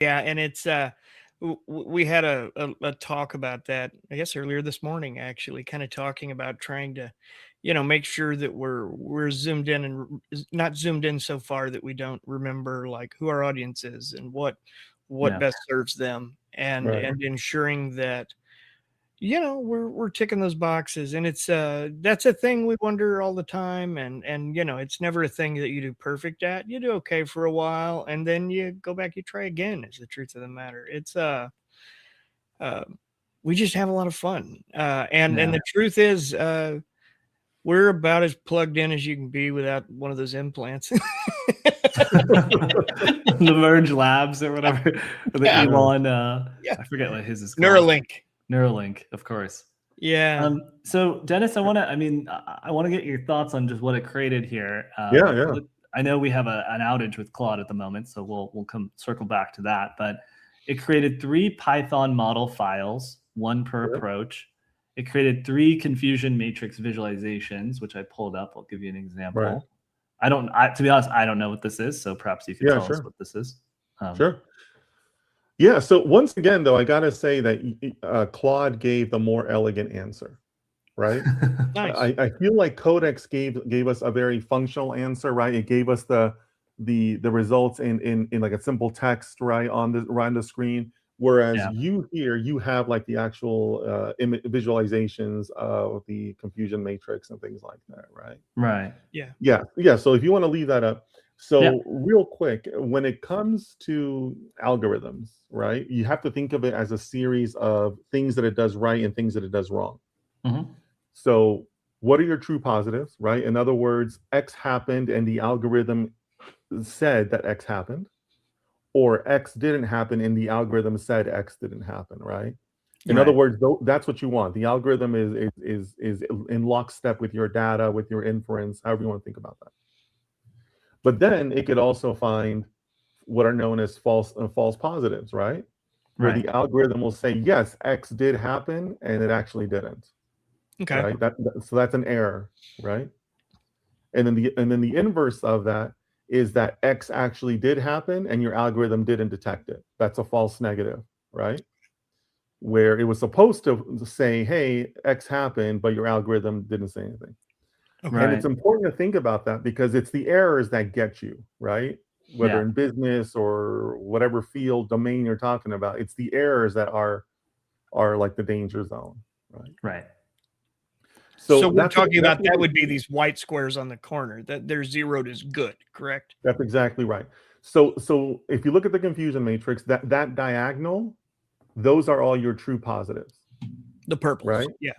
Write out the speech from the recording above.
Yeah, and it's we had a talk about that, I guess earlier this morning, actually, kind of talking about trying to, make sure that we're zoomed in and not zoomed in so far that we don't remember like who our audience is and what Yeah. best serves them, and Right. ensuring that we're ticking those boxes. And it's that's a thing we wonder all the time. And it's never a thing that you do perfect at. You do okay for a while, and then you go back, you try again, is the truth of the matter. It's uh we just have a lot of fun. And Yeah. the truth is, we're about as plugged in as you can be without one of those implants. The Merge Labs or whatever. The Yeah. Elon, Yeah. I forget what his is called. Neuralink. Of course. Yeah. So Dennis, I want to get your thoughts on just what it created here. Yeah. I know we have an outage with Claude at the moment, so we'll circle back to that. But it created 3 Python model files, 1 per approach. It created 3 confusion matrix visualizations, which I pulled up. I'll give you an example. Right. To be honest, I don't know what this is, so perhaps you could tell us what this is. Sure. Yeah. So once again, though, I gotta say that Claude gave the more elegant answer, right? Nice. I feel like Codex gave us a very functional answer, right? It gave us the results in like a simple text, right, on the screen. Whereas you have like the actual visualizations of the confusion matrix and things like that, right? Right. Yeah. So if you want to leave that up. So real quick, when it comes to algorithms, right, you have to think of it as a series of things that it does right and things that it does wrong. Mm-hmm. So what are your true positives, right? In other words, X happened and the algorithm said that X happened, or X didn't happen and the algorithm said X didn't happen, right? In other words, that's what you want. The algorithm is in lockstep with your data, with your inference, however you want to think about that. But then it could also find what are known as false positives, right? Where the algorithm will say, yes, X did happen, and it actually didn't. Okay. Right. So that's an error, right? And then the inverse of that is that X actually did happen, and your algorithm didn't detect it. That's a false negative, right? Where it was supposed to say, hey, X happened, but your algorithm didn't say anything. Okay. And it's important to think about that because it's the errors that get you, right? Whether in business or whatever field domain you're talking about, it's the errors that are like the danger zone, right? Right. So we're talking about that would be these white squares on the corner, that they're zeroed as good, correct? That's exactly right. So if you look at the confusion matrix, that diagonal, those are all your true positives. The purples, right? Yeah.